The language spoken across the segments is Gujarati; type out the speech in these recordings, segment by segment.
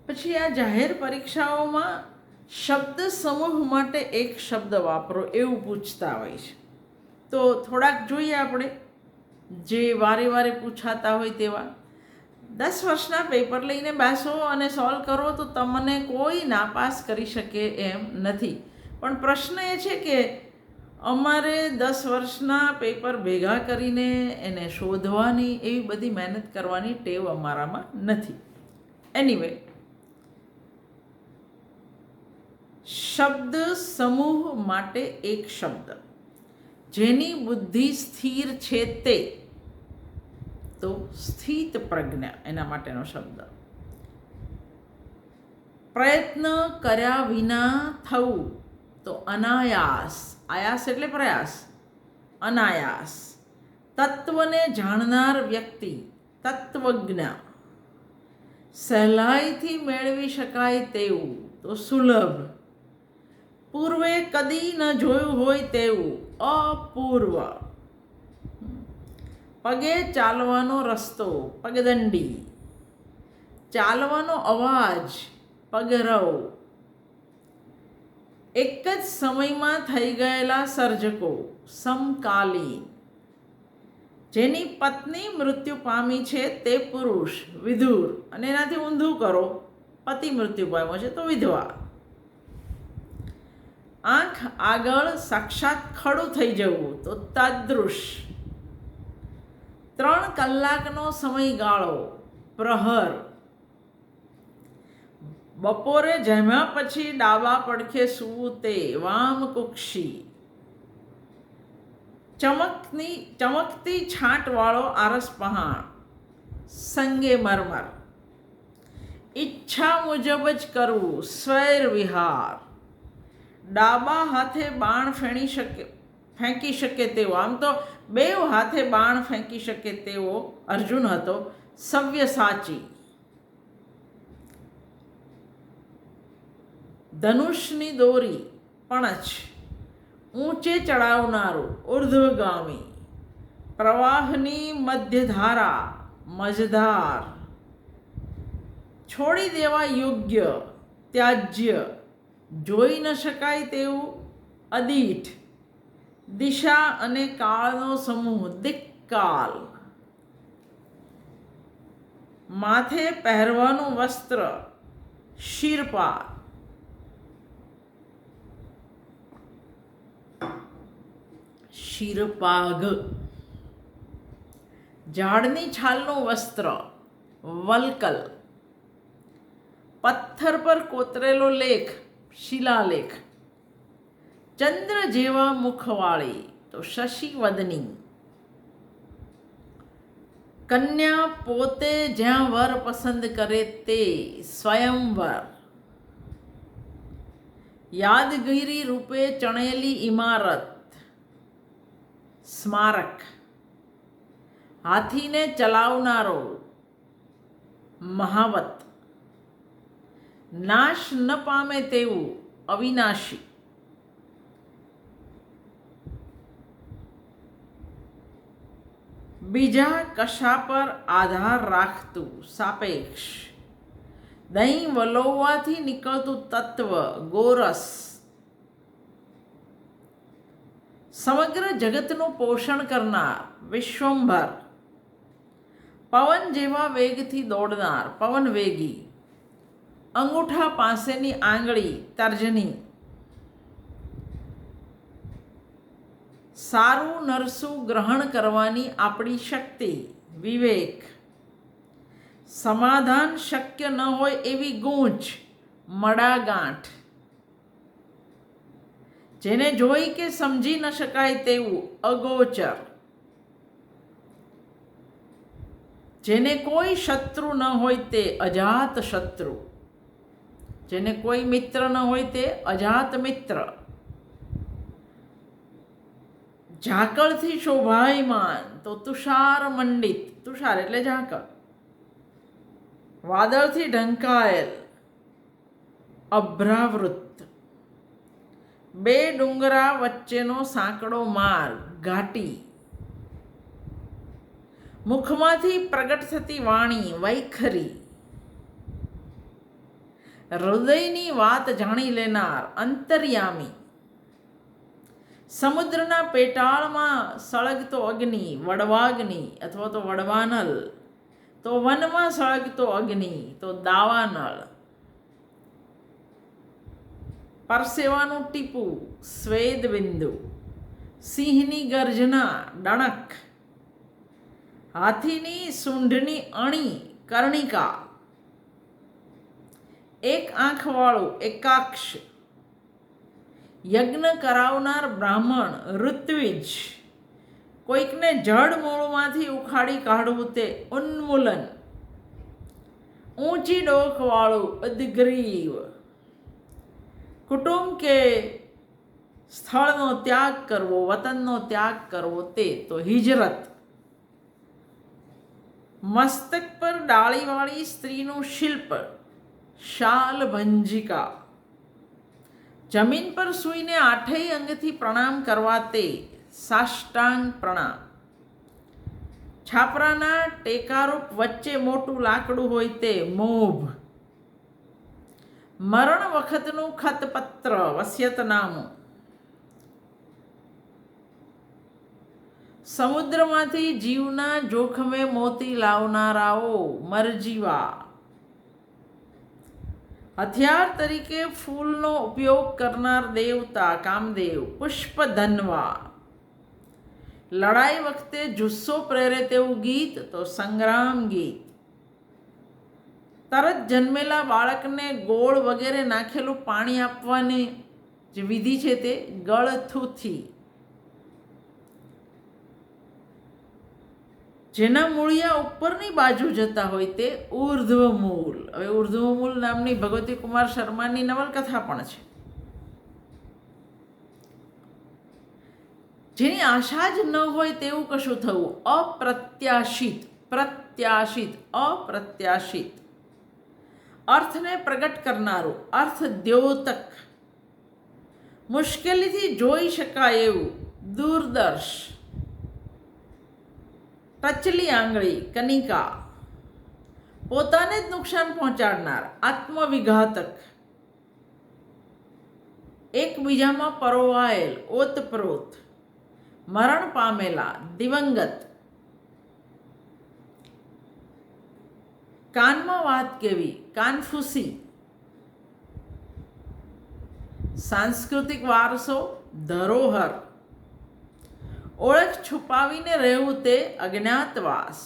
પછી આ જાહેર પરીક્ષાઓમાં શબ્દ સમૂહ માટે એક શબ્દ વાપરો એવું પૂછતા હોય છે. તો થોડાક જોઈએ આપણે જે વારે વારે પૂછાતા હોય તેવા. 10 વર્ષના પેપર લઈને બેસો અને સોલ્વ કરો તો તમને કોઈ નાપાસ કરી શકે એમ નથી. પણ પ્રશ્ન એ છે કે અમારે 10 વર્ષના પેપર ભેગા કરીને એને શોધવાની એવી બધી મહેનત કરવાની ટેવ અમારામાં નથી. એનીવે, શબ્દ સમૂહ માટે એક શબ્દ જેની બુદ્ધિ સ્થિર છે તે, તો સ્થિત પ્રજ્ઞા એના માટેનો શબ્દ. પ્રયત્ન કર્યા વિના થવું, તો અનાયાસ. આયાસ એટલે પ્રયાસ, અનાયાસ. તત્વને જાણનાર વ્યક્તિ, તત્વજ્ઞ. સહેલાઈથી મેળવી શકાય તેવું, તો સુલભ. પૂર્વે કદી ન જોયું હોય તેવું, અપૂર્વ. પગે ચાલવાનો રસ્તો, પગદંડી. ચાલવાનો અવાજ, પગરવ. એક જ સમયમાં થઈ ગયેલા સર્જકો, સમકાલીન. જેની પત્ની મૃત્યુ પામી છે તે પુરુષ, વિધુર. અને એનાથી ઊંધું કરો, પતિ મૃત્યુ પામ્યો છે તો વિધવા. આંખ આગળ સાક્ષાત ખડું થઈ જવું, તો તાદૃશ. 3 કલાકનો સમયગાળો, પ્રહર. બપોરે જમ્યા પછી ડાબા પડખે સૂવું તે, વામકુક્ષી. ચમકતી છાંટવાળો આરસ પહાણ, સંગે મરમર. ઈચ્છા મુજબ જ કરવું, સ્વૈર વિહાર. ડાબા હાથે બાણ ફેંકી શકે તેવો, આમ તો 2 હાથે બાણ ફેંકી શકે તેવો અર્જુન હતો, સવ્યસાચી. ધનુષની દોરી, પણછ. ઊંચે ચડાવનારું, ઉર્ધ્વગામી. પ્રવાહની મધ્યધારા, મજધાર. છોડી દેવા યોગ્ય, ત્યાજ્ય. જોઈ ન શકાય તેવું, અદીઠ. દિશા અને કાળનો સમૂહ, દિક્કાલ. માથે પહેરવાનું વસ્ત્ર, શિરપાર. શિરપાઘ. ઝાડની છાલનું વસ્ત્ર, વલ્કલ. પથ્થર પર કોતરેલો લેખ, શિલાલેખ. ચંદ્ર જેવા મુખવાળી, તો શશિવદની. કન્યા પોતે જ્યાં વર પસંદ કરે તે, સ્વયંવર. યાદગીરી રૂપે ચણેલી ઇમારત, સ્મારક. હાથીને ચલાવનારો, મહાવત. નાશ ન પામે તેવું, અવિનાશી. બીજા કશા પર આધાર રાખતું, સાપેક્ષ. દહીં વલોવવાથી નીકળતું તત્વ, ગોરસ. સમગ્ર જગતનું પોષણ કરનાર, વિશ્વંભર. પવન જેવા વેગથી દોડનાર, પવનવેગી. અંગૂઠા પાસેની આંગળી, તર્જની. સારું નરસું ગ્રહણ કરવાની આપણી શક્તિ, વિવેક. સમાધાન શક્ય ન હોય એવી ગૂંચ, મડાગાંઠ. જેને જોઈ કે સમજી ન શકાય તેવું, અગોચર. જેને કોઈ શત્રુ ન હોય તે, અજાત શત્રુ. જેને કોઈ મિત્ર ન હોય તે, અજાત મિત્ર. ઝાકળથી શોભાયમાન, તો તુષાર મંડિત. તુષાર એટલે ઝાકળ. વાદળથી ઢંકાયેલ, અભ્રાવૃત. 2 ડુંગરા વચ્ચેનો સાંકડો માર્ગ, ઘાટી. મુખમાંથી પ્રગટ થતી વાણી, વૈખરી. હૃદયની વાત જાણી લેનાર અંતર્યામી, સમુદ્રના પેટાળમાં સળગતો અગ્નિ વડવાગ્નિ અથવા તો વડવાનલ, તો વનમાં સળગતો અગ્નિ તો દાવાનળ, પરસેવાનું ટીપું સ્વેદ બિંદુ, સિંહની ગર્જના ડણક, હાથીની સૂંઢની અણી કર્ણિકા, એક આંખવાળું એકાક્ષ, યજ્ઞ કરાવનાર બ્રાહ્મણ ઋત્વિજ, કોઈકને જડ મૂળમાંથી ઉખાડી કાઢવું તે ઉન્મૂલન, ઊંચી ડોકવાળું ઉદ્ગ્રીવ, કુટુંબ કે સ્થળનો ત્યાગ કરવો, વતનનો ત્યાગ કરવો તે તો હિજરત, મસ્તક પર ડાળીવાળી સ્ત્રીનું શિલ્પ શાલ ભંજિકા, જમીન પર સૂઈને આઠેય અંગથી પ્રણામ કરવા તે સાષ્ટાંગ પ્રણામ, છાપરાના ટેકારૂપ વચ્ચે મોટું લાકડું હોય તે મોભ, મરણ વખતનું ખતપત્ર વસિયતનામું, સમુદ્રમાંથી જીવના જોખમે મોતી લાવનારાઓ મરજીવા, હથિયાર તરીકે ફૂલનો ઉપયોગ કરનાર દેવતા કામદેવ પુષ્પધન્વા, લડાઈ વખતે જુસ્સો પ્રેરે તેવું ગીત તો સંગ્રામ ગીત, તરત જન્મેલા બાળકને ગોળ વગેરે નાખેલું પાણી આપવાની જે વિધિ છે તે ગળથુથી, જેના મૂળિયા ઉપરની બાજુ જતા હોય તે ઉર્ધ્વમૂલ. હવે ઉર્ધ્વમૂલ નામની ભગવતી કુમાર શર્માની નવલકથા પણ છે, જેની આશા જ ન હોય તેવું કશું થવું. અપ્રત્યાશિત, પ્રત્યાશિત, અપ્રત્યાશિત, અર્થને પ્રગટ કરનારું, અર્થ દ્યોતક, મુશ્કેલીથી જોઈ શકાય એવું, દૂરદર્શ, ટચલી આંગળી કનિકા, પોતાને જ નુકસાન પહોંચાડનાર, આત્મવિઘાતક, એકબીજામાં પરોવાયેલ, ઓતપ્રોત, મરણ પામેલા, દિવંગત, કાનમાં વાત કેવી, કાનફૂસી, સાંસ્કૃતિક વારસો, ધરોહર, ઓળખ છુપાવીને રહેવું તે અજ્ઞાતવાસ,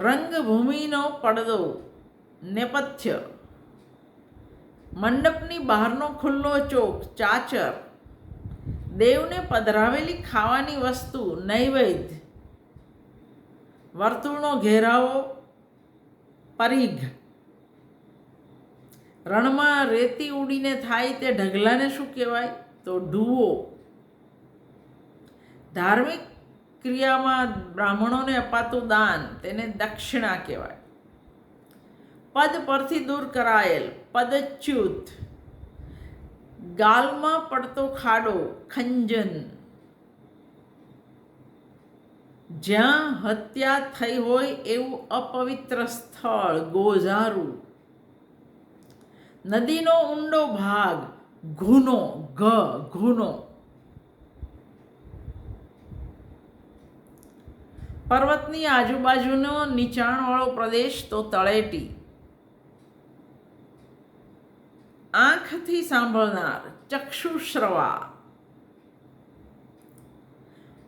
રંગભૂમિનો પડદો નેપથ્ય, મંડપની બહારનો ખુલ્લો ચોક ચાચર, દેવને પધરાવેલી ખાવાની વસ્તુ નૈવેદ્ય, વર્તુળનો ઘેરાવો પરિઘ, રણમાં રેતી ઉડીને થાય તે ઢગલાને શું કહેવાય તો ઢૂવો, ધાર્મિક ક્રિયામાં બ્રાહ્મણોને અપાતું દાન તેને દક્ષિણા કહેવાય, પદ પરથી દૂર કરાયેલ પદચ્યુત, ગાલમાં પડતો ખાડો ખંજન, જ્યાં હત્યા થઈ હોય એવું અપવિત્ર સ્થળ ગોઝારું, નદીનો ઊંડો ભાગ ઘૂનો, ઘૂનો, પર્વતની આજુબાજુનો નીચાણવાળો પ્રદેશ તો તળેટી, આંખથી સાંભળનાર ચક્ષુશ્રવા,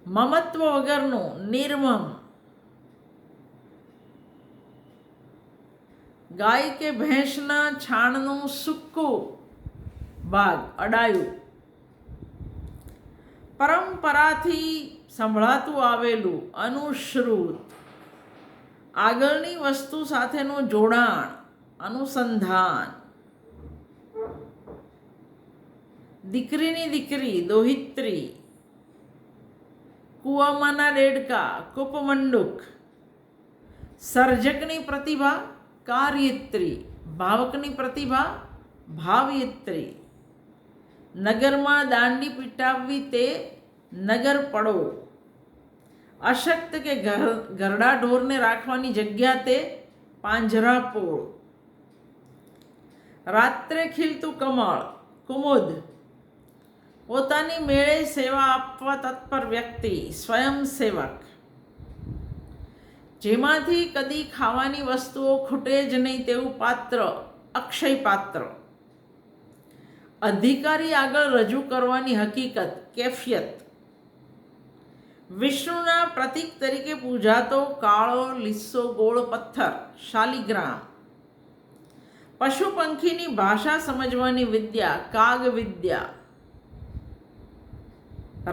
મમત્વ વગરનું નિર્મમ, ગાય કે ભેંસના છાણનું સૂકું ભાગ અડાયું, પરંપરાથી સંભળાતું આવેલું અનુશ્રુત, આગળની વસ્તુ સાથેનું જોડાણ અનુસંધાન, દીકરીની દીકરી દોહિત્રી, કુવામાંના દેડકા કૂપમંડુક, સર્જકની પ્રતિભા કાર્યત્રી, ભાવકની પ્રતિભા ભાવયત્રી, નગરમાં દાંડી પીટાવવી તે નગર પડો, અશક્ત કે ઘરડા ઢોરને રાખવાની જગ્યા તે પાંજરાપોળ, રાત્રે ખીલતું કમળ કુમુદ, પોતાની મેળે સેવા આપવા તત્પર વ્યક્તિ સ્વયંસેવક, જેમાંથી કદી ખાવાની વસ્તુઓ ખૂટે જ નહીં તેવું પાત્ર અક્ષય પાત્ર, અધિકારી આગળ રજૂ કરવાની હકીકત કેફિયત, વિષ્ણુના પ્રતીક તરીકે પૂજાતો કાળો લીસો ગોળ પથ્થર શાલિગ્રામ, પશુ પંખીની ભાષા સમજવાની વિદ્યા કાગ વિદ્યા,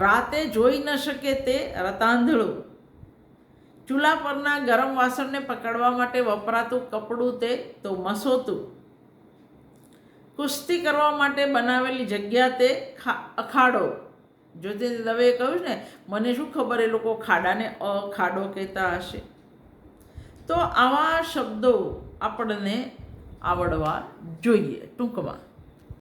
રાતે જોઈ ન શકે તે રતાંધળું, ચૂલા પરના ગરમ વાસણને પકડવા માટે વપરાતું કપડું તે તો મસોતું, કુસ્તી કરવા માટે બનાવેલી જગ્યા તે અખાડો. જ્યોતિર્ દવેએ કહ્યું ને, મને શું ખબર એ લોકો ખાડાને અખાડો કહેતા હશે. તો આવા શબ્દો આપણને આવડવા જોઈએ ટૂંકમાં.